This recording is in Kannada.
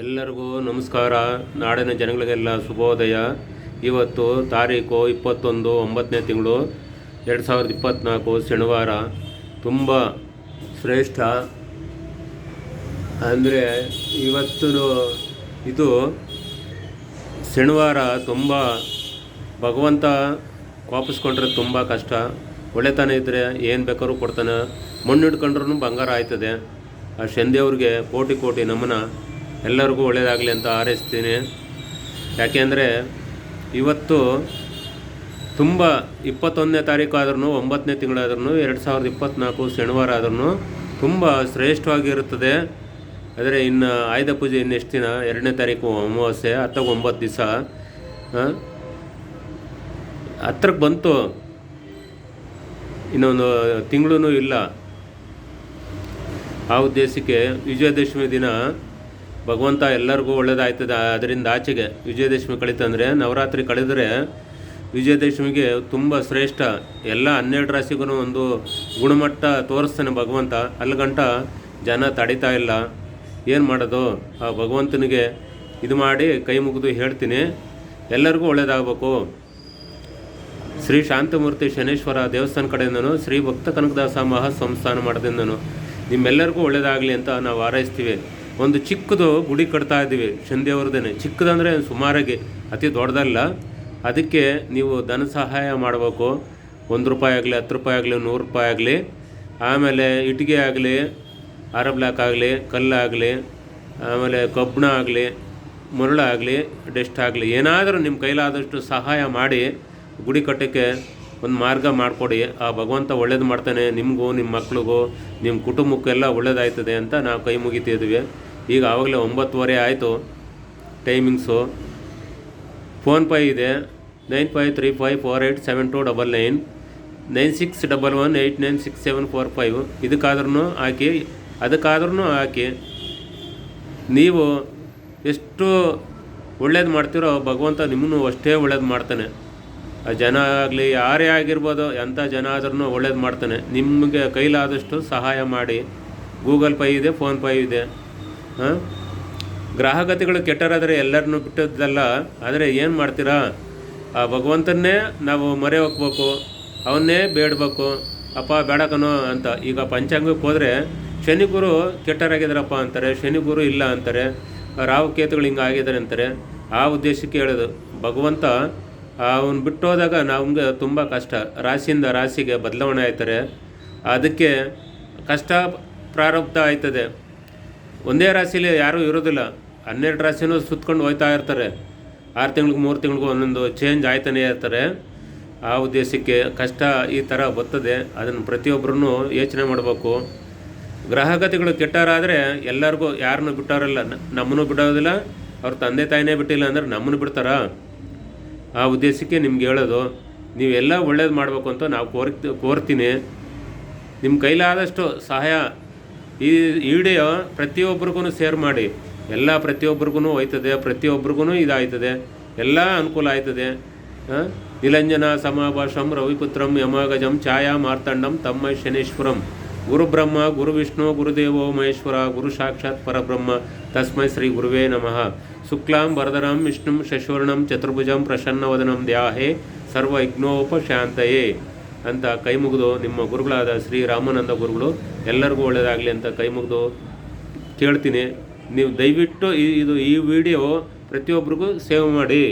ಎಲ್ಲರಿಗೂ ನಮಸ್ಕಾರ. ನಾಡಿನ ಜನಗಳಿಗೆಲ್ಲ ಶುಭೋದಯ. ಇವತ್ತು ತಾರೀಕು 21 ತಿಂಗಳು 2024 ಶನಿವಾರ. ತುಂಬ ಶ್ರೇಷ್ಠ ಅಂದರೆ ಇವತ್ತು ಇದು ಶನಿವಾರ. ತುಂಬ ಭಗವಂತ ಕೋಪಿಸ್ಕೊಂಡ್ರೆ ತುಂಬ ಕಷ್ಟ. ಒಳ್ಳೆತನ ಇದ್ದರೆ ಏನು ಬೇಕಾದ್ರೂ ಕೊಡ್ತಾನೆ. ಮಣ್ಣು ಹಿಡ್ಕೊಂಡ್ರೂ ಬಂಗಾರ ಆಯ್ತದೆ. ಆ ಶನಿದೇವ್ರಿಗೆ ಕೋಟಿ ಕೋಟಿ ನಮನ. ಎಲ್ಲರಿಗೂ ಒಳ್ಳೆಯದಾಗಲಿ ಅಂತ ಹಾರೈಸ್ತೀನಿ. ಯಾಕೆಂದರೆ ಇವತ್ತು ತುಂಬ 21ನೇ ತಾರೀಕು ಆದ್ರೂ 9ನೇ ತಿಂಗಳಾದ್ರೂ 2024 ಶನಿವಾರ ಆದ್ರೂ ತುಂಬ ಶ್ರೇಷ್ಠವಾಗಿರುತ್ತದೆ. ಆದರೆ ಇನ್ನು ಆಯುಧ ಪೂಜೆ ಇನ್ನೆಷ್ಟು ದಿನ, 2ನೇ ತಾರೀಕು ಅಮಾವಾಸ್ಯೆ, 9 ದಿವಸ ಹತ್ರಕ್ಕೆ ಬಂತು. ಇನ್ನೊಂದು ತಿಂಗಳೂ ಇಲ್ಲ. ಆ ಉದ್ದೇಶಕ್ಕೆ ವಿಜಯದಶಮಿ ದಿನ ಭಗವಂತ ಎಲ್ಲರಿಗೂ ಒಳ್ಳೆಯದಾಯ್ತದೆ. ಅದರಿಂದ ಆಚೆಗೆ ವಿಜಯದಶಮಿ ಕಳೀತಂದರೆ, ನವರಾತ್ರಿ ಕಳೆದರೆ ವಿಜಯದಶಮಿಗೆ ತುಂಬ ಶ್ರೇಷ್ಠ. ಎಲ್ಲ 12 ರಾಶಿಗೂ ಒಂದು ಗುಣಮಟ್ಟ ತೋರಿಸ್ತಾನೆ ಭಗವಂತ. ಅಲ್ಲಿಗಂಟ ಜನ ತಡೀತಾ ಇಲ್ಲ. ಏನು ಮಾಡೋದು? ಆ ಭಗವಂತನಿಗೆ ಇದು ಮಾಡಿ ಕೈ ಮುಗಿದು ಹೇಳ್ತೀನಿ, ಎಲ್ಲರಿಗೂ ಒಳ್ಳೆಯದಾಗಬೇಕು. ಶ್ರೀ ಶಾಂತಮೂರ್ತಿ ಶನೇಶ್ವರ ದೇವಸ್ಥಾನ ಕಡೆಯಿಂದನು, ಶ್ರೀ ಭಕ್ತ ಕನಕದಾಸ ಮಹಾ ಸಂಸ್ಥಾನ ಮಾಡೋದ್ರಿಂದನು ನಿಮ್ಮೆಲ್ಲರಿಗೂ ಒಳ್ಳೆಯದಾಗಲಿ ಅಂತ ನಾವು ಹಾರೈಸ್ತೀವಿ. ಒಂದು ಚಿಕ್ಕದು ಗುಡಿ ಕಟ್ತಾ ಇದ್ದೀವಿ ಶನಿದೇವ್ರದೇ. ಚಿಕ್ಕದಂದರೆ ಸುಮಾರಾಗಿ, ಅತಿ ದೊಡ್ಡದಲ್ಲ. ಅದಕ್ಕೆ ನೀವು ಧನ ಸಹಾಯ ಮಾಡಬೇಕು. 1 ರೂಪಾಯಿ ಆಗಲಿ, 10 ರೂಪಾಯಿ ಆಗಲಿ, 100 ರೂಪಾಯಿ ಆಗಲಿ. ಆಮೇಲೆ ಇಟ್ಟಿಗೆ ಆಗಲಿ, ಬ್ಲಾಕ್ ಆಗಲಿ, ಕಲ್ಲಾಗಲಿ, ಆಮೇಲೆ ಕಬ್ಬಣ ಆಗಲಿ, ಮರಳಾಗಲಿ, ಡೆಸ್ಟ್ ಆಗಲಿ, ಏನಾದರೂ ನಿಮ್ಮ ಕೈಲಾದಷ್ಟು ಸಹಾಯ ಮಾಡಿ ಗುಡಿ ಕಟ್ಟೋಕ್ಕೆ ಒಂದು ಮಾರ್ಗ ಮಾಡಿಕೊಡಿ. ಆ ಭಗವಂತ ಒಳ್ಳೇದು ಮಾಡ್ತಾನೆ. ನಿಮಗೂ, ನಿಮ್ಮ ಮಕ್ಳಿಗೂ, ನಿಮ್ಮ ಕುಟುಂಬಕ್ಕೆಲ್ಲ ಒಳ್ಳೇದಾಯ್ತದೆ ಅಂತ ನಾವು ಕೈ ಮುಗಿತಿದ್ವಿ. ಈಗ ಆವಾಗಲೇ 9:30 ಆಯಿತು ಟೈಮಿಂಗ್ಸು. ಫೋನ್ಪೇ ಇದೆ 9535487299, 9611896745. ಇದಕ್ಕಾದ್ರೂ ಹಾಕಿ, ಅದಕ್ಕಾದ್ರೂ ಹಾಕಿ. ನೀವು ಎಷ್ಟು ಒಳ್ಳೇದು ಮಾಡ್ತೀರೋ ಭಗವಂತ ನಿಮ್ಮನ್ನು ಅಷ್ಟೇ ಒಳ್ಳೇದು ಮಾಡ್ತಾನೆ. ಆ ಜನ ಆಗಲಿ, ಯಾರೇ ಆಗಿರ್ಬೋದು, ಎಂಥ ಜನ ಆದ್ರೂ ಒಳ್ಳೇದು ಮಾಡ್ತಾನೆ. ನಿಮಗೆ ಕೈಲಾದಷ್ಟು ಸಹಾಯ ಮಾಡಿ. ಗೂಗಲ್ ಪೇ ಇದೆ, ಫೋನ್ಪೇ ಇದೆ. ಗ್ರಹಗತಿಗಳು ಕೆಟ್ಟರಾದರೆ ಎಲ್ಲರನ್ನೂ ಬಿಟ್ಟದ್ದಲ್ಲ. ಆದರೆ ಏನು ಮಾಡ್ತೀರಾ? ಆ ಭಗವಂತನ್ನೇ ನಾವು ಮೊರೆ ಹೋಗ್ಬೇಕು, ಅವನ್ನೇ ಬೇಡಬೇಕು. ಅಪ್ಪ ಬೇಡಕನೋ ಅಂತ. ಈಗ ಪಂಚಾಂಗಕ್ಕೆ ಹೋದರೆ ಶನಿ ಗುರು ಕೆಟ್ಟರಾಗಿದ್ದಾರಪ್ಪ ಅಂತಾರೆ, ಶನಿ ಗುರು ಇಲ್ಲ ಅಂತಾರೆ, ರಾಹುಕೇತುಗಳು ಹಿಂಗೆ ಆಗಿದ್ದಾರೆ ಅಂತಾರೆ. ಆ ಉದ್ದೇಶಕ್ಕೆ ಹೇಳೋದು, ಭಗವಂತ ಅವನು ಬಿಟ್ಟೋದಾಗ ನಮಗೆ ತುಂಬ ಕಷ್ಟ. ರಾಶಿಯಿಂದ ರಾಶಿಗೆ ಬದಲಾವಣೆ ಆಯ್ತಾರೆ. ಅದಕ್ಕೆ ಕಷ್ಟ ಪ್ರಾರಬ್ಧ ಆಯ್ತದೆ. ಒಂದೇ ರಾಶಿಲಿ ಯಾರೂ ಇರೋದಿಲ್ಲ. 12 ರಾಶಿನೂ ಸುತ್ಕೊಂಡು ಹೋಗ್ತಾ ಇರ್ತಾರೆ. 6 ತಿಂಗಳಿಗೂ 3 ತಿಂಗಳಿಗೂ ಒಂದೊಂದು ಚೇಂಜ್ ಆಯ್ತಾನೇ ಇರ್ತಾರೆ. ಆ ಉದ್ದೇಶಕ್ಕೆ ಕಷ್ಟ ಈ ಥರ ಬರ್ತದೆ. ಅದನ್ನು ಪ್ರತಿಯೊಬ್ಬರೂ ಯೋಚನೆ ಮಾಡಬೇಕು. ಗ್ರಹಗತಿಗಳು ಕೆಟ್ಟಾರಾದರೆ ಎಲ್ಲರಿಗೂ, ಯಾರನ್ನೂ ಬಿಟ್ಟೋರಲ್ಲ. ನಮ್ಮನ್ನು ಬಿಡೋದಿಲ್ಲ, ಅವ್ರ ತಂದೆ ತಾಯಿನೇ ಬಿಟ್ಟಿಲ್ಲ ಅಂದರೆ ನಮ್ಮನ್ನು ಬಿಡ್ತಾರಾ? ಆ ಉದ್ದೇಶಕ್ಕೆ ನಿಮ್ಗೆ ಹೇಳೋದು, ನೀವೆಲ್ಲ ಒಳ್ಳೇದು ಮಾಡಬೇಕು ಅಂತ ನಾವು ಕೋರ್ತೀನಿ. ನಿಮ್ಮ ಕೈಲಾದಷ್ಟು ಸಹಾಯ ಈ ವಿಡಿಯೋ ಪ್ರತಿಯೊಬ್ಬರಿಗೂ ಶೇರ್ ಮಾಡಿ. ಎಲ್ಲ ಪ್ರತಿಯೊಬ್ಬರಿಗೂ ಹೋಯ್ತದೆ, ಪ್ರತಿಯೊಬ್ಬರಿಗೂ ಇದಾಯ್ತದೆ, ಎಲ್ಲ ಅನುಕೂಲ ಆಯ್ತದೆ. ನಿಲಂಜನ ಸಮಾಭಾಷಂ ರವಿಪುತ್ರಂ ಯಮಗಜಂ ಛಾಯಾ ಮಾರ್ತಂಡಂ ತಮ್ಮ ಶನೇಶ್ವರಂ ಗುರುಬ್ರಹ್ಮ ಗುರುವಿಷ್ಣು ಗುರುದೇವೋ ಮಹೇಶ್ವರ ಗುರು ಸಾಕ್ಷಾತ್ ಪರಬ್ರಹ್ಮ ತಸ್ಮೈ ಶ್ರೀ ಗುರುವೇ ನಮಃ. ಶುಕ್ಲಾಂ ವರದರಂ ವಿಷ್ಣುಂ ಶಶಿವರ್ಣಂ ಚತುರ್ಭುಜಂ ಪ್ರಸನ್ನವದನಂ ದ್ಯಾಹೇ ಸರ್ವವಿಘ್ನೋಪಶಾಂತಯೇ ಅಂತ ಕೈ ಮುಗಿದು, ನಿಮ್ಮ ಗುರುಗಳಾದ ಶ್ರೀ ರಾಮಾನಂದ ಗುರುಗಳು ಎಲ್ಲರಿಗೂ ಒಳ್ಳೆಯದಾಗಲಿ ಅಂತ ಕೈ ಮುಗಿದು ಕೇಳ್ತೀನಿ. ನೀವು ದಯವಿಟ್ಟು ಈ ವಿಡಿಯೋ ಪ್ರತಿಯೊಬ್ಬರಿಗೂ ಸೇವ್ ಮಾಡಿ.